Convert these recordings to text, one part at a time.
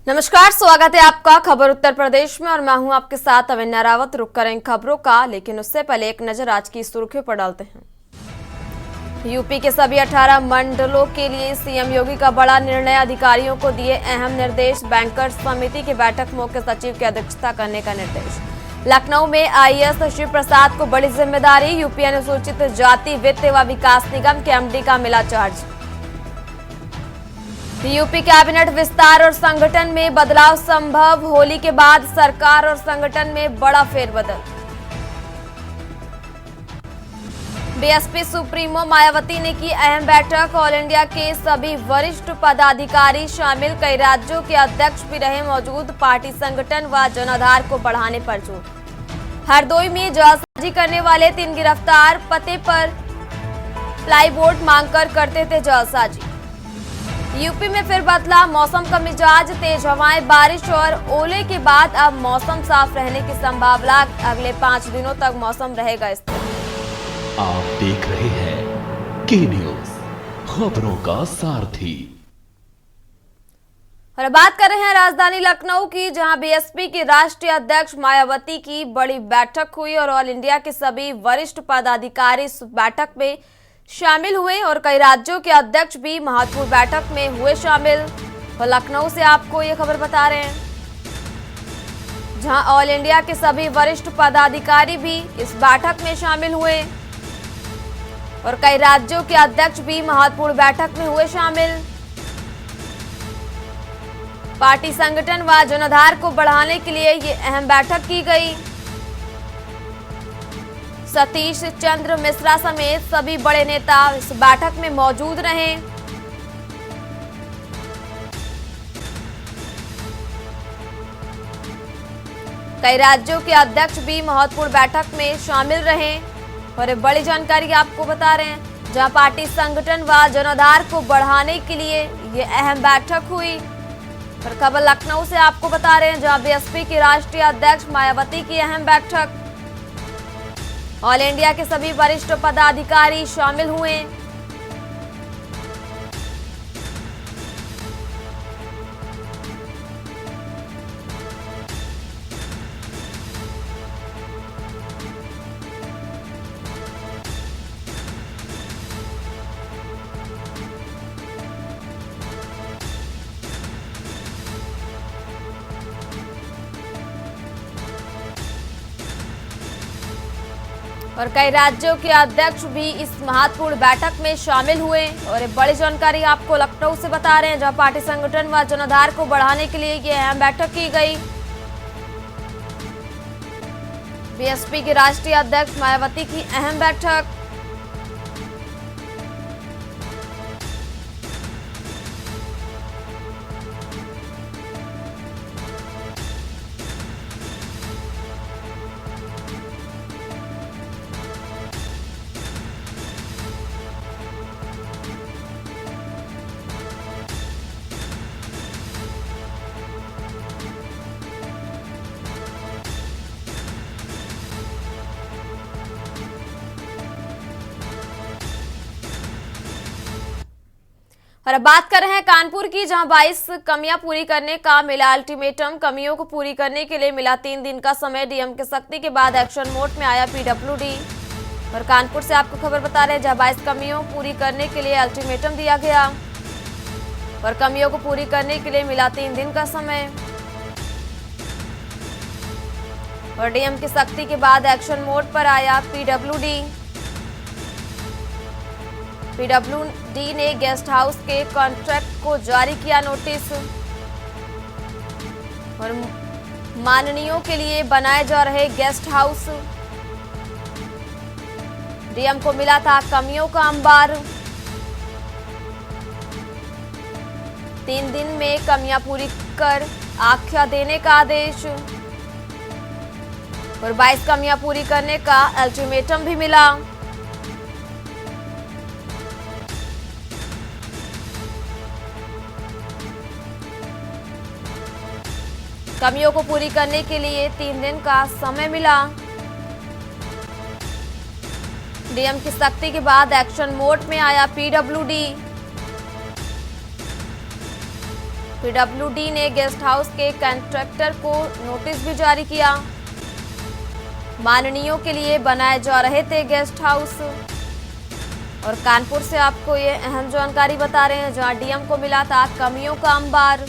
नमस्कार, स्वागत है आपका खबर उत्तर प्रदेश में और मैं हूं आपके साथ अविन्या रावत। रुक करें खबरों का, लेकिन उससे पहले एक नजर आज की सुर्खियों पर डालते हैं। यूपी के सभी 18 मंडलों के लिए सीएम योगी का बड़ा निर्णय, अधिकारियों को दिए अहम निर्देश। बैंकर्स समिति की बैठक मुख्य सचिव की अध्यक्षता करने का निर्देश। लखनऊ में आईएएस शिव प्रसाद को बड़ी जिम्मेदारी, यूपी अनुसूचित जाति वित्त व विकास निगम के एमडी का मिला चार्ज। यूपी कैबिनेट विस्तार और संगठन में बदलाव संभव, होली के बाद सरकार और संगठन में बड़ा फेरबदल। बीएसपी सुप्रीमो मायावती ने की अहम बैठक, ऑल इंडिया के सभी वरिष्ठ पदाधिकारी शामिल, कई राज्यों के अध्यक्ष भी रहे मौजूद। पार्टी संगठन व जनाधार को बढ़ाने पर जोर। हरदोई में जालसाजी करने वाले 3 गिरफ्तार, पते पर प्लाईबोर्ड मांगकर करते थे जालसाजी। यूपी में फिर बदला मौसम का मिजाज, तेज हवाएं, बारिश और ओले के बाद अब मौसम साफ रहने की संभावना। अगले 5 दिनों तक मौसम रहेगा स्थिर। आप देख रहे हैं के न्यूज, खबरों का सारथी। और बात कर रहे हैं राजधानी लखनऊ की, जहां बीएसपी की राष्ट्रीय अध्यक्ष मायावती की बड़ी बैठक हुई और ऑल इंडिया के सभी वरिष्ठ पदाधिकारी इस बैठक में शामिल हुए और कई राज्यों के अध्यक्ष भी महत्वपूर्ण बैठक में हुए शामिल। और लखनऊ से आपको ये खबर बता रहे हैं, जहां ऑल इंडिया के सभी वरिष्ठ पदाधिकारी भी इस बैठक में शामिल हुए और कई राज्यों के अध्यक्ष भी महत्वपूर्ण बैठक में हुए शामिल। पार्टी संगठन व जनाधार को बढ़ाने के लिए ये अहम बैठक की गई। सतीश चंद्र मिश्रा समेत सभी बड़े नेता इस बैठक में मौजूद रहे। कई राज्यों के अध्यक्ष भी महत्वपूर्ण बैठक में शामिल रहे और एक बड़ी जानकारी आपको बता रहे हैं, जहां पार्टी संगठन व जनाधार को बढ़ाने के लिए ये अहम बैठक हुई। और खबर लखनऊ से आपको बता रहे हैं, जहां बीएसपी की राष्ट्रीय अध्यक्ष मायावती की अहम बैठक, ऑल इंडिया के सभी वरिष्ठ पदाधिकारी शामिल हुए। और कई राज्यों के अध्यक्ष भी इस महत्वपूर्ण बैठक में शामिल हुए और एक बड़ी जानकारी आपको लखनऊ से बता रहे हैं, जहां पार्टी संगठन व जनाधार को बढ़ाने के लिए ये अहम बैठक की गई। बीएसपी की राष्ट्रीय अध्यक्ष मायावती की अहम बैठक। और अब बात कर रहे हैं कानपुर की, जहां 22 कमियां पूरी करने का मिला अल्टीमेटम। कमियों को पूरी करने के लिए मिला 3 दिन का समय। डीएम की सख्ती के बाद एक्शन मोड में आया पीडब्ल्यूडी। और कानपुर से आपको खबर बता रहे हैं, जहां 22 कमियों पूरी करने के लिए अल्टीमेटम दिया गया और कमियों को पूरी करने के लिए मिला 3 दिन का समय। और डीएम की सख्ती के बाद एक्शन मोड पर आया पीडब्ल्यूडी। पीडब्ल्यूडी ने गेस्ट हाउस के कॉन्ट्रैक्ट को जारी किया नोटिस और माननीयों के लिए बनाए जा रहे गेस्ट हाउस, डीएम को मिला था कमियों का अंबार। 3 दिन में कमियां पूरी कर आख्या देने का आदेश और 22 कमियां पूरी करने का अल्टीमेटम भी मिला। कमियों को पूरी करने के लिए 3 दिन का समय मिला। डीएम की सख्ती के बाद एक्शन मोड में आया पीडब्ल्यूडी। पीडब्ल्यूडी ने गेस्ट हाउस के कॉन्ट्रैक्टर को नोटिस भी जारी किया। माननीयों के लिए बनाए जा रहे थे गेस्ट हाउस। और कानपुर से आपको ये अहम जानकारी बता रहे हैं, जहां डीएम को मिला था कमियों का अंबार।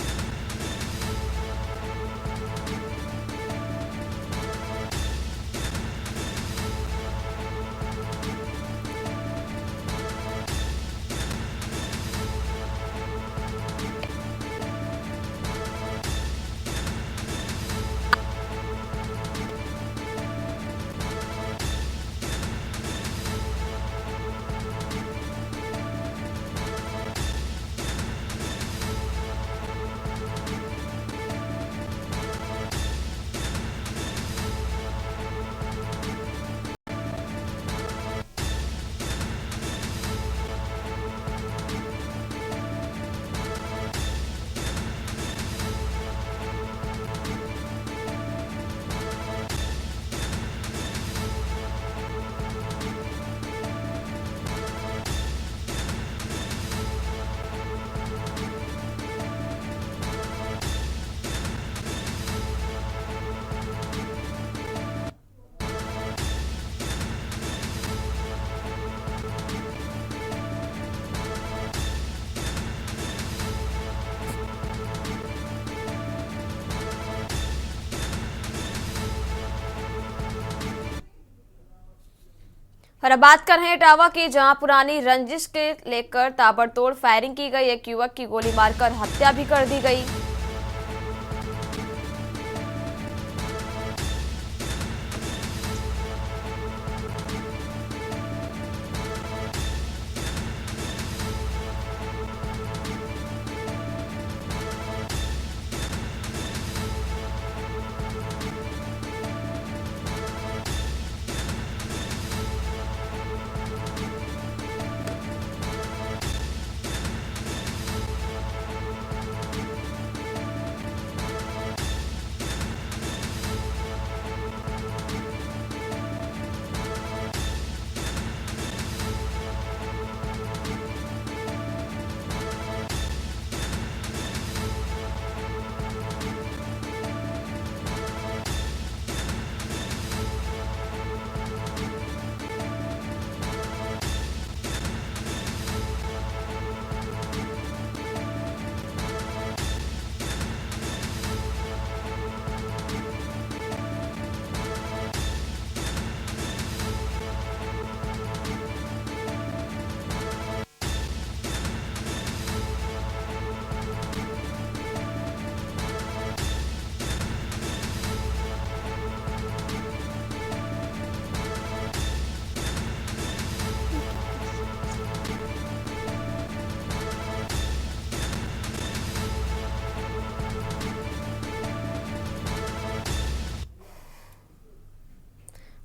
और अब बात कर रहे हैं इटावा की, जहां पुरानी रंजिश के लेकर ताबड़तोड़ फायरिंग की गई। एक युवक की गोली मारकर हत्या भी कर दी गई।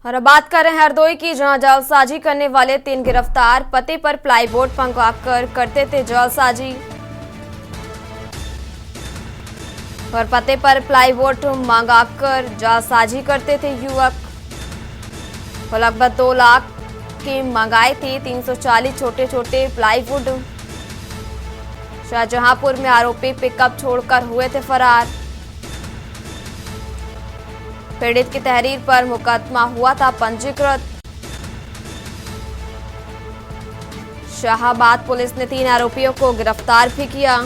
और अब बात कर रहे हैं हरदोई की, जहां जालसाजी करने वाले 3 गिरफ्तार। पते पर प्लाईबोर्ड मंगवाकर करते थे जालसाजी। और पते पर प्लाईबोर्ड मंगाकर जालसाजी करते थे युवक। और लगभग 2 लाख के मंगाए थे 340 छोटे छोटे प्लाईवुड। शाहजहांपुर में आरोपी पिकअप छोड़कर हुए थे फरार। पीड़ित की तहरीर पर मुकदमा हुआ था पंजीकृत। शाहाबाद पुलिस ने 3 आरोपियों को गिरफ्तार भी किया।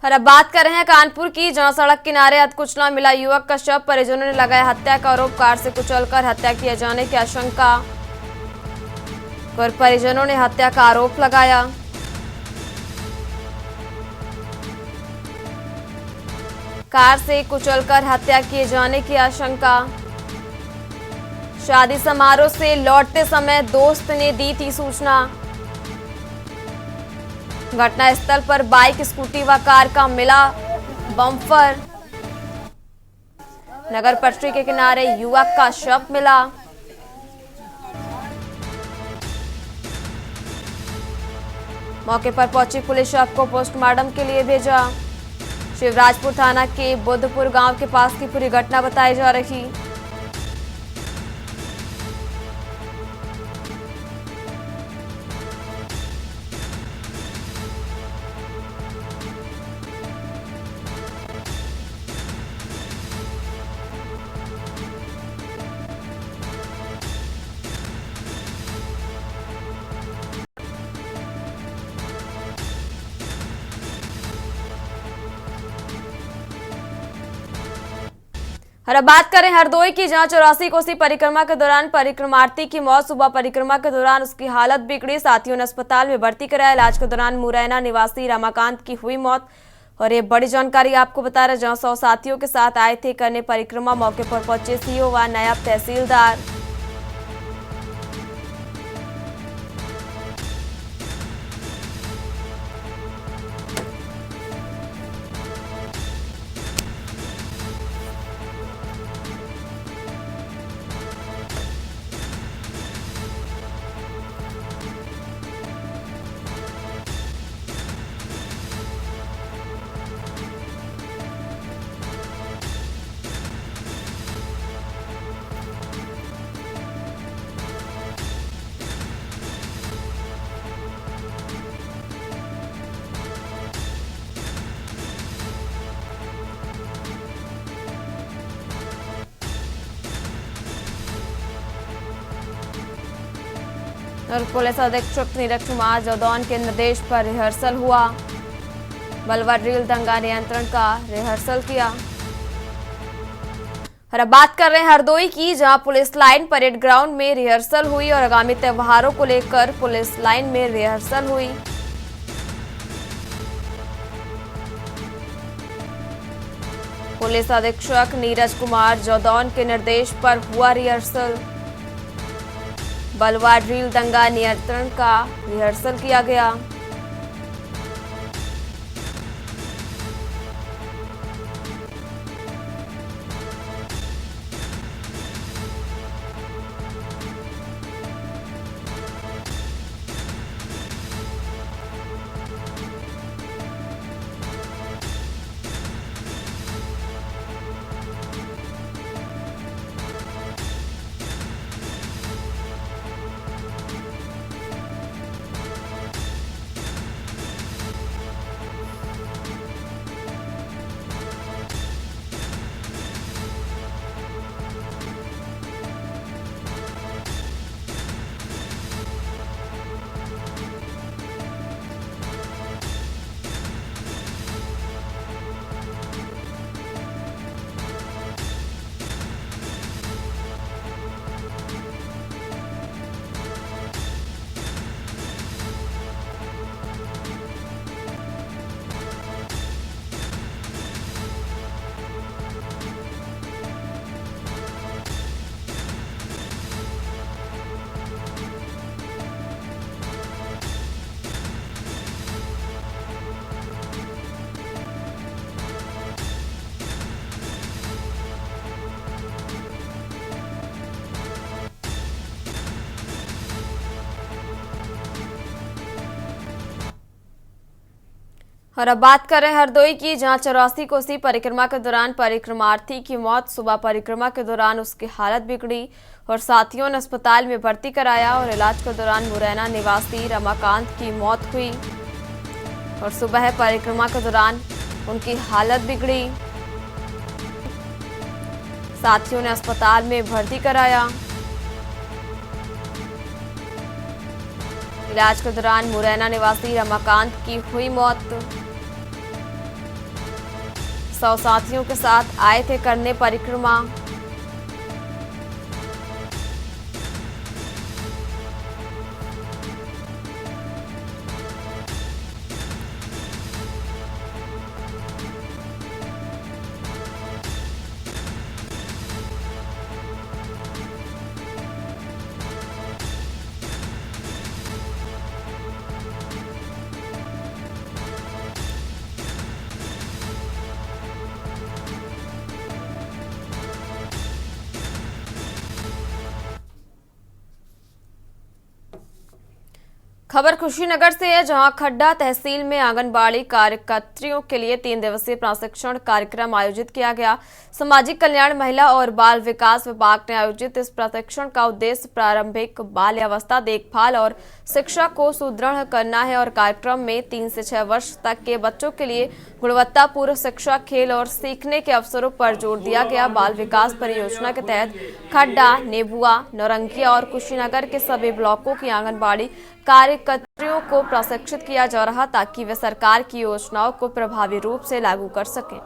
और अब बात कर रहे हैं कानपुर की, जहां सड़क किनारे अधकुचला मिला युवक का शव। परिजनों ने लगाया हत्या का आरोप। कार से कुचलकर हत्या किए जाने की आशंका। और परिजनों ने हत्या का आरोप लगाया। कार से कुचलकर हत्या किए जाने की आशंका। शादी समारोह से लौटते समय दोस्त ने दी थी सूचना। घटनास्थल पर बाइक, स्कूटी व कार का मिला बम्पर। नगर पटरी के किनारे युवक का शव मिला। मौके पर पहुंची पुलिस शव को पोस्टमार्टम के लिए भेजा। शिवराजपुर थाना के बुद्धपुर गांव के पास की पूरी घटना बताई जा रही। और अब बात करें हरदोई की, जहां 84 कोसी परिक्रमा के दौरान परिक्रमार्थी की मौत। सुबह परिक्रमा के दौरान उसकी हालत बिगड़ी, साथियों ने अस्पताल में भर्ती कराया। इलाज के दौरान मुरैना निवासी रमाकांत की हुई मौत। और ये बड़ी जानकारी आपको बता रहे, जहां 100 साथियों के साथ आए थे करने परिक्रमा। मौके पर पहुंचे सीओ व नायब तहसीलदार। और पुलिस अधीक्षक नीरज कुमार जौदौन के निर्देश पर रिहर्सल हुआ। बलवा ड्रिल दंगा नियंत्रण का रिहर्सल किया। और अब बात कर रहे हैं हरदोई की, जहां पुलिस लाइन परेड ग्राउंड में रिहर्सल हुई और आगामी त्योहारों को लेकर पुलिस लाइन में रिहर्सल हुई। पुलिस अधीक्षक नीरज कुमार जौदौन के निर्देश पर हुआ रिहर्सल। बलवा ड्रिल दंगा नियंत्रण का रिहर्सल किया गया। और अब बात कर रहे हैं हरदोई की, जहां 84 कोसी परिक्रमा के दौरान परिक्रमार्थी की मौत। सुबह परिक्रमा के दौरान उसकी हालत बिगड़ी और साथियों ने अस्पताल में भर्ती कराया और इलाज के दौरान मुरैना निवासी रमाकांत की मौत हुई। और सुबह परिक्रमा के दौरान उनकी हालत बिगड़ी, साथियों ने अस्पताल में भर्ती कराया। इलाज के दौरान मुरैना निवासी रमाकांत की हुई मौत। 100 साथियों के साथ आए थे करने परिक्रमा। खबर कुशीनगर से है, जहां खड्डा तहसील में आंगनबाड़ी कार्यकर्त्रियों के लिए 3 दिवसीय प्रशिक्षण कार्यक्रम आयोजित किया गया। सामाजिक कल्याण, महिला और बाल विकास विभाग ने आयोजित इस प्रशिक्षण का उद्देश्य प्रारंभिक बाल्यावस्था देखभाल और शिक्षा को सुदृढ़ करना है और कार्यक्रम में 3 से 6 वर्ष तक के बच्चों के लिए गुणवत्तापूर्ण शिक्षा, खेल और सीखने के अवसरों पर जोर दिया गया। बाल विकास परियोजना के तहत खड्डा, नेबुआ, नौरंगिया और कुशीनगर के सभी ब्लॉकों की आंगनबाड़ी कार्यकर्त्रियों को प्रशिक्षित किया जा रहा ताकि वे सरकार की योजनाओं को प्रभावी रूप से लागू कर सकें।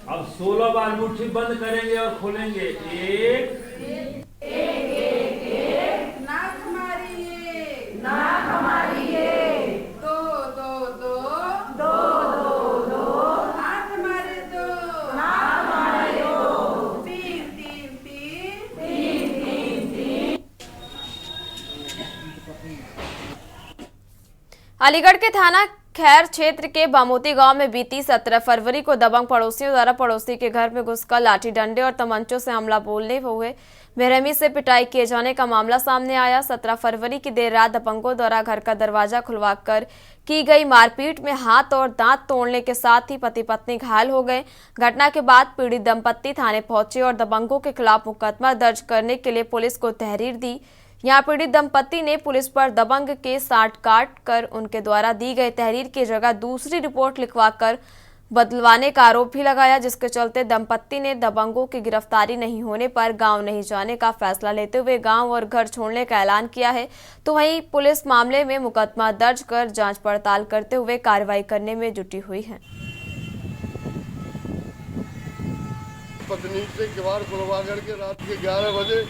अब 16 बार मुट्ठी बंद करेंगे और खोलेंगे। एक नाक हमारी है, दो दो दो दो दो दो, हाथ हमारे दो, नाक हमारे दो, तीन तीन तीन तीन तीन तीन। अलीगढ़ के थाना खैर क्षेत्र के बामोती गांव में बीती 17 फरवरी को दबंग पड़ोसियों द्वारा पड़ोसी के घर में घुसकर लाठी डंडे और तमंचों से हमला बोलने हुए बेरहमी से पिटाई किए जाने का मामला सामने आया। 17 फरवरी की देर रात दबंगों द्वारा घर का दरवाजा खुलवाकर की गई मारपीट में हाथ और दांत तोड़ने के साथ ही पति पत्नी घायल हो गए। घटना के बाद पीड़ित दंपत्ति थाने पहुंचे और दबंगों के खिलाफ मुकदमा दर्ज करने के लिए पुलिस को तहरीर दी। यहाँ पीड़ित दंपत्ति ने पुलिस पर दबंग के साठ काट कर उनके द्वारा दी गई तहरीर की जगह दूसरी रिपोर्ट लिखवाकर बदलवाने का आरोप भी लगाया, जिसके चलते दंपत्ति ने दबंगों की गिरफ्तारी नहीं होने पर गांव नहीं जाने का फैसला लेते हुए गांव और घर छोड़ने का ऐलान किया है। तो वहीं पुलिस मामले में मुकदमा दर्ज कर जांच पड़ताल करते हुए कार्रवाई करने में जुटी हुई है। पत्नी से किवाड़ खुलवा करके रात के 11 बजे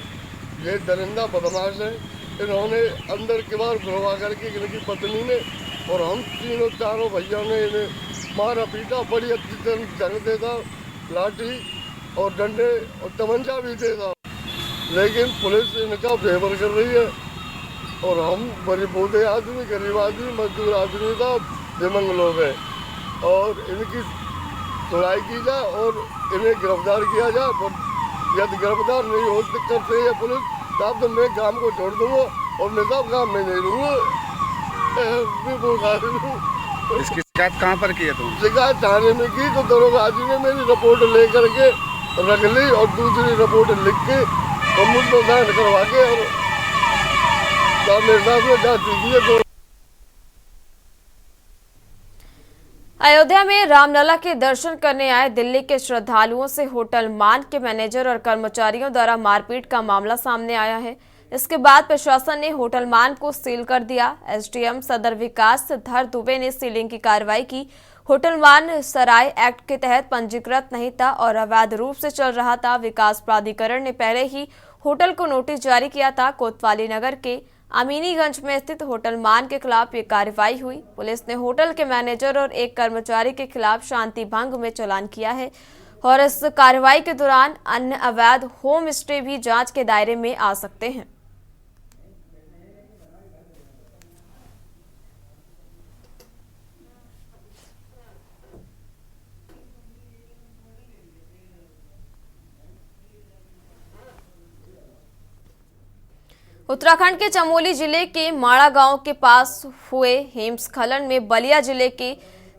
ये दरिंदा बदमाश है, इन्होंने अंदर किवाड़ खुलवा करके इनकी पत्नी ने और हम तीनों चारों भैया ने इन्हें मारा पीटा, बड़ी अच्छी तरह जंग देता, लाठी और डंडे और तमंचा भी देता, लेकिन पुलिस इनका फेवर कर रही है। और हम बड़े बूढ़े आदमी, गरीब आदमी, मजदूर आदमी था, दिमंग लोग हैं और इनकी सुनाई की जाए और इन्हें गिरफ्तार किया जाए। यदि गिरफ्तार नहीं हो करते है पुलिस तब तो मैं काम को छोड़ दूंगा और मैं सब काम में नहीं रहूँगा। इसकी शिकायत कहाँ पर की है तुम? शिकायत थाने में की तो दरोगा जी ने मेरी रिपोर्ट लेकर के रख ली और दूसरी रिपोर्ट लिख के और मुझको साइन करवा के और मेरे साथ में जांच की है। तो अयोध्या में रामलला के दर्शन करने आए दिल्ली के श्रद्धालुओं से होटल मान के मैनेजर और कर्मचारियों द्वारा मारपीट का मामला सामने आया है। इसके बाद प्रशासन ने होटल मान को सील कर दिया। एसडीएम सदर विकास धर दुबे ने सीलिंग की कार्रवाई की। होटल मान सराय एक्ट के तहत पंजीकृत नहीं था और अवैध रूप से चल रहा था। विकास प्राधिकरण ने पहले ही होटल को नोटिस जारी किया था। कोतवाली नगर के अमीनीगंज में स्थित होटल मान के खिलाफ ये कार्रवाई हुई। पुलिस ने होटल के मैनेजर और एक कर्मचारी के खिलाफ शांति भंग में चालान किया है और इस कार्रवाई के दौरान अन्य अवैध होम स्टे भी जांच के दायरे में आ सकते हैं। उत्तराखंड के चमोली जिले के माड़ा गांव के पास हुए हिमस्खलन में बलिया जिले के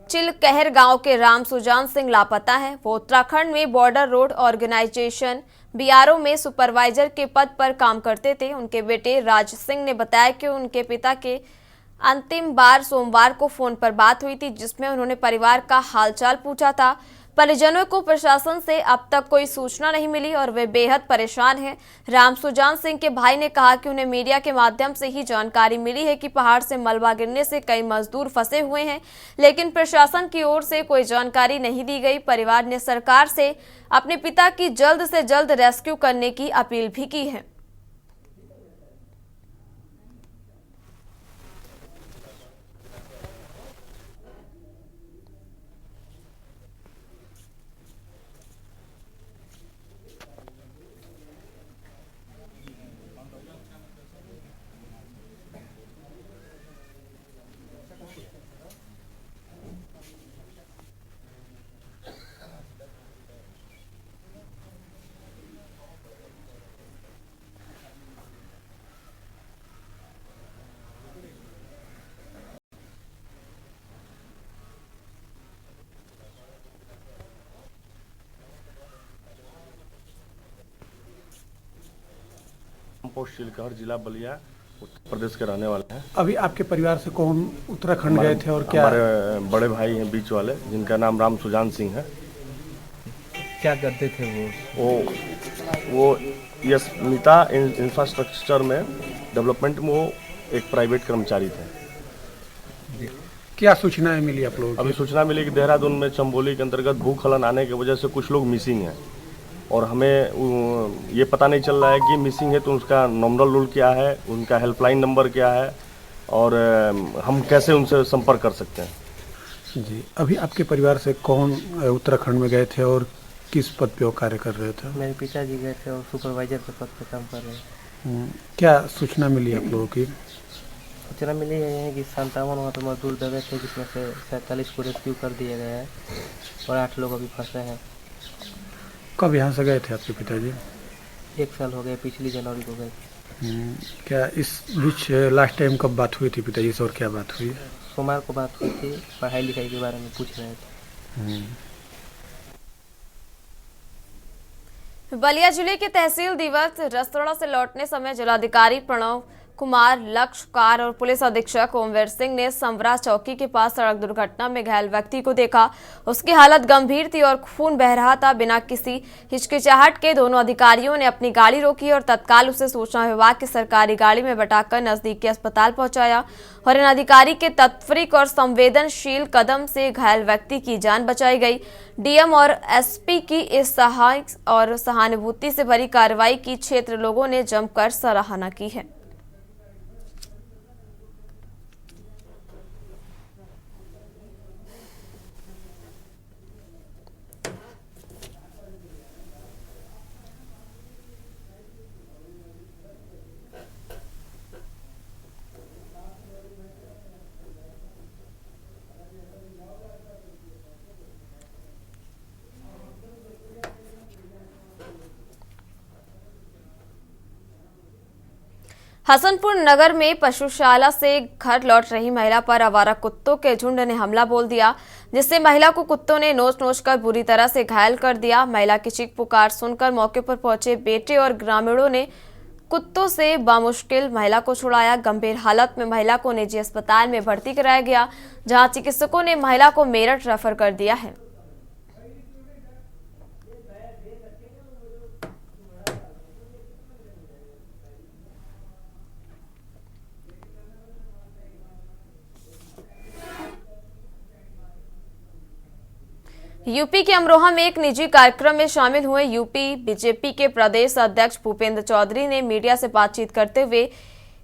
चिलकहर गांव के राम सुजान सिंह लापता हैं। वो उत्तराखंड में बॉर्डर रोड ऑर्गेनाइजेशन बीआरओ में सुपरवाइजर के पद पर काम करते थे। उनके बेटे राज सिंह ने बताया कि उनके पिता के अंतिम बार सोमवार को फोन पर बात हुई थी, जिसमें उन्होंने परिवार का हालचाल पूछा था। परिजनों को प्रशासन से अब तक कोई सूचना नहीं मिली और वे बेहद परेशान हैं। राम सुजान सिंह के भाई ने कहा कि उन्हें मीडिया के माध्यम से ही जानकारी मिली है कि पहाड़ से मलबा गिरने से कई मजदूर फंसे हुए हैं, लेकिन प्रशासन की ओर से कोई जानकारी नहीं दी गई। परिवार ने सरकार से अपने पिता की जल्द से जल्द रेस्क्यू करने की अपील भी की है। पोस्ट चिल्कहर, जिला बलिया, उत्तर प्रदेश के रहने वाले हैं। अभी आपके परिवार से कौन उत्तराखंड गए थे और क्या? हमारे बड़े भाई हैं बीच वाले, जिनका नाम राम सुजान सिंह है। क्या करते थे वो यशमिता इंफ्रास्ट्रक्चर में डेवलपमेंट में वो एक प्राइवेट कर्मचारी थे। क्या सूचनाएं मिली आप लोगों को? अभी सूचना मिली कि देहरादून में चंबोली के अंतर्गत भूस्खलन आने की वजह से कुछ लोग मिसिंग हैं और हमें ये पता नहीं चल रहा है कि मिसिंग है तो उसका नॉमिनल रूल क्या है, उनका हेल्पलाइन नंबर क्या है और हम कैसे उनसे संपर्क कर सकते हैं। जी, अभी आपके परिवार से कौन उत्तराखंड में गए थे और किस पद पे वो कार्य कर रहे थे? मेरे पिताजी गए थे और सुपरवाइजर के पद पे काम कर रहे हैं। क्या सूचना मिली आप लोगों की? सूचना मिली है कि 57 वहाँ पे मजदूर दबे थे, जिसमें से 47 को रेस्क्यू कर दिया गया है और 8 लोग अभी फंसे हैं। कब यहाँ से गए थे आपके पिताजी? 1 साल हो गया, पिछली जनवरी को गए। क्या इस बीच लास्ट टाइम कब बात हुई थी पिताजी से और क्या बात हुई? सोमवार को बात हुई थी, पढ़ाई लिखाई के बारे में पूछ रहे थे। बलिया जिले के तहसील दिवस रसोड़ा से लौटने समय जिलाधिकारी प्रणव कुमार, लक्ष्यकार और पुलिस अधीक्षक ओमवीर सिंह ने संवरा चौकी के पास सड़क दुर्घटना में घायल व्यक्ति को देखा। उसकी हालत गंभीर थी और खून बह रहा था। बिना किसी हिचकिचाहट के दोनों अधिकारियों ने अपनी गाड़ी रोकी और तत्काल उसे सूचना विभाग की सरकारी गाड़ी में बैठाकर नजदीकी अस्पताल पहुंचाया और इन अधिकारी के तत्परिक और संवेदनशील कदम से घायल व्यक्ति की जान बचाई गई। डीएम और एसपी की इस सहायक और सहानुभूति से भरी कार्रवाई की क्षेत्र लोगों ने जमकर सराहना की है। हसनपुर नगर में पशुशाला से घर लौट रही महिला पर आवारा कुत्तों के झुंड ने हमला बोल दिया, जिससे महिला को कुत्तों ने नोच कर बुरी तरह से घायल कर दिया। महिला की चीख पुकार सुनकर मौके पर पहुंचे बेटे और ग्रामीणों ने कुत्तों से बामुश्किल महिला को छुड़ाया। गंभीर हालत में महिला को निजी अस्पताल में भर्ती कराया गया, जहां चिकित्सकों ने महिला को मेरठ रेफर कर दिया है। यूपी के अमरोहा में एक निजी कार्यक्रम में शामिल हुए यूपी बीजेपी के प्रदेश अध्यक्ष भूपेंद्र चौधरी ने मीडिया से बातचीत करते हुए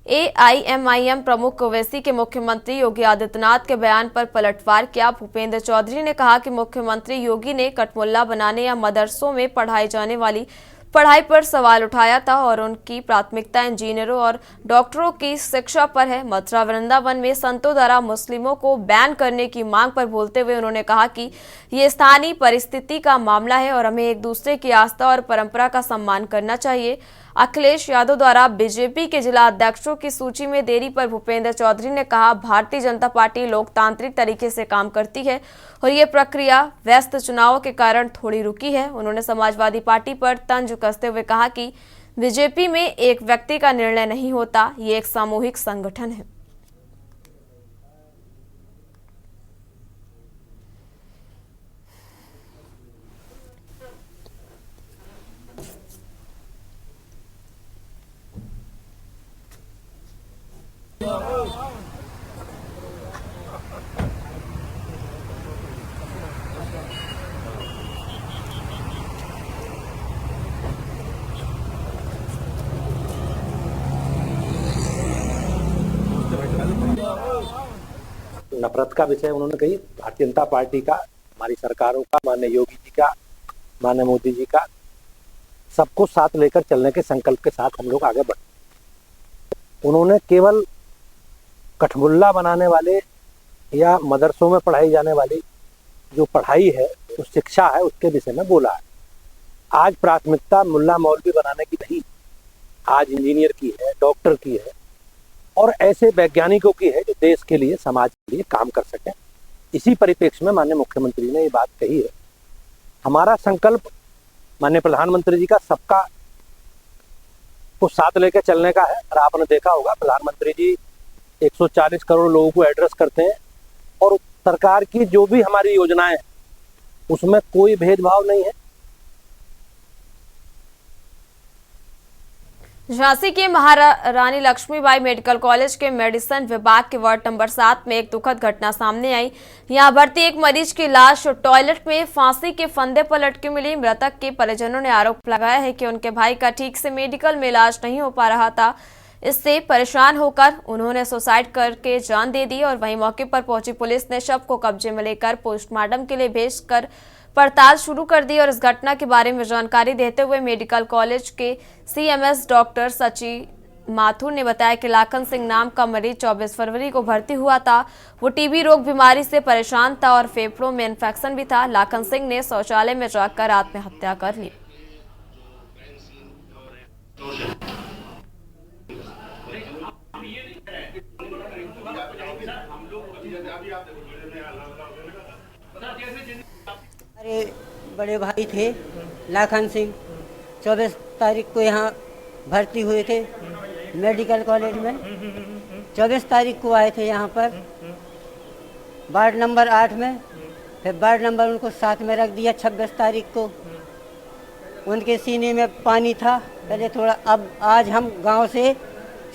एआईएमआईएम प्रमुख ओवैसी के मुख्यमंत्री योगी आदित्यनाथ के बयान पर पलटवार किया। भूपेंद्र चौधरी ने कहा कि मुख्यमंत्री योगी ने कठमुल्ला बनाने या मदरसों में पढ़ाई जाने वाली पढ़ाई पर सवाल उठाया था और उनकी प्राथमिकता इंजीनियरों और डॉक्टरों की शिक्षा पर है। मथुरा वृंदावन में संतों द्वारा मुस्लिमों को बैन करने की मांग पर बोलते हुए उन्होंने कहा कि ये स्थानीय परिस्थिति का मामला है और हमें एक दूसरे की आस्था और परंपरा का सम्मान करना चाहिए। अखिलेश यादव द्वारा बीजेपी के जिला अध्यक्षों की सूची में देरी पर भूपेंद्र चौधरी ने कहा, भारतीय जनता पार्टी लोकतांत्रिक तरीके से काम करती है और ये प्रक्रिया व्यस्त चुनावों के कारण थोड़ी रुकी है। उन्होंने समाजवादी पार्टी पर तंज कसते हुए कहा कि बीजेपी में एक व्यक्ति का निर्णय नहीं होता, ये एक सामूहिक संगठन है। नफरत का विषय उन्होंने कही। भारतीय जनता पार्टी का, हमारी सरकारों का, माननीय योगी जी का, माननीय मोदी जी का, सबको साथ लेकर चलने के संकल्प के साथ हम लोग आगे बढ़े। उन्होंने केवल कठमुल्ला बनाने वाले या मदरसों में पढ़ाई जाने वाली जो पढ़ाई है, जो शिक्षा है, उसके विषय में बोला है। आज प्राथमिकता मुल्ला मौलवी बनाने की नहीं, आज इंजीनियर की है, डॉक्टर की है और ऐसे वैज्ञानिकों की है जो देश के लिए, समाज के लिए काम कर सकें। इसी परिप्रेक्ष्य में माननीय मुख्यमंत्री ने ये बात कही है। हमारा संकल्प माननीय प्रधानमंत्री जी का सबका सबको साथ लेकर चलने का है। और आपने देखा होगा प्रधानमंत्री जी 140 करोड़ लोगों को एड्रेस करते हैं और सरकार की जो भी हमारी योजनाएं हैं उसमें कोई भेदभाव नहीं है। झांसी के महारानी लक्ष्मीबाई मेडिकल कॉलेज के मेडिसिन विभाग के वार्ड नंबर 7 में एक दुखद घटना सामने आई। यहां भर्ती एक मरीज की लाश टॉयलेट में फांसी के फंदे पर लटकी मिली। मृतक के परिजनों ने आरोप लगाया है कि उनके भाई का ठीक से मेडिकल में इलाज नहीं हो पा रहा था। इससे परेशान होकर उन्होंने सुसाइड करके जान दे दी और वहीं मौके पर पहुंची पुलिस ने शव को कब्जे में लेकर पोस्टमार्टम के लिए भेजकर पड़ताल शुरू कर दी। और इस घटना के बारे में जानकारी देते हुए मेडिकल कॉलेज के सीएमएस डॉक्टर सची माथुर ने बताया कि लाखन सिंह नाम का मरीज 24 फरवरी को भर्ती हुआ था। वो टीबी रोग बीमारी से परेशान था और फेफड़ों में इन्फेक्शन भी था। लाखन सिंह ने शौचालय में जाकर आत्महत्या कर ली। अरे बड़े भाई थे लाखन सिंह, 24 तारीख को यहाँ भर्ती हुए थे मेडिकल कॉलेज में। 24 तारीख को आए थे यहाँ पर वार्ड नंबर 8 में, फिर वार्ड नंबर उनको 7 में रख दिया 26 तारीख को। उनके सीने में पानी था पहले थोड़ा। अब आज हम गांव से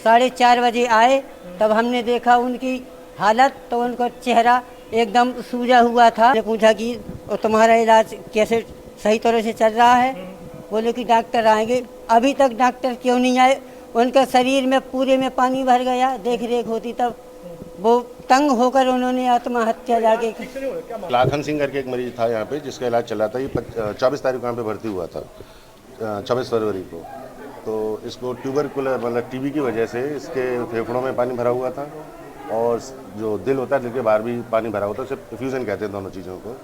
4:30 बजे आए, तब हमने देखा उनकी हालत, तो उनका चेहरा एकदम सूजा हुआ था। मैंने पूछा कि तुम्हारा इलाज कैसे सही तरह से चल रहा है? बोले कि डॉक्टर आएंगे। अभी तक डॉक्टर क्यों नहीं आए? उनका शरीर में पूरे में पानी भर गया। देख रेख होती तब वो तंग होकर उन्होंने आत्महत्या जाके। लाखन सिंह करके एक मरीज था यहाँ पे जिसका इलाज चला था। ये 24 तारीख को यहाँ पे भर्ती हुआ था, 24 फरवरी को। तो इसको ट्यूबरकुलर मतलब टीबी की वजह से इसके फेफड़ों में पानी भरा हुआ था और जो दिल होता है दिल के बाहर भी पानी भरा होता है, उसे फ्यूजन कहते हैं दोनों चीज़ों को।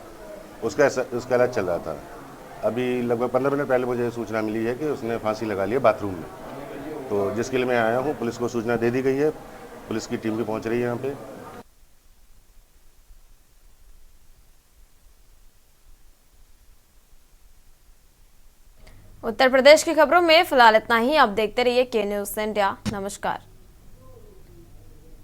उसका इलाज चल रहा था। अभी लगभग 15 मिनट पहले मुझे सूचना मिली है कि उसने फांसी लगा ली है बाथरूम में। तो जिसके लिए मैं आया हूँ, पुलिस को सूचना दे दी गई है, पुलिस की टीम भी पहुँच रही है यहाँ पे। उत्तर प्रदेश की खबरों में फिलहाल इतना ही। आप देखते रहिए के न्यूज़ इंडिया। नमस्कार।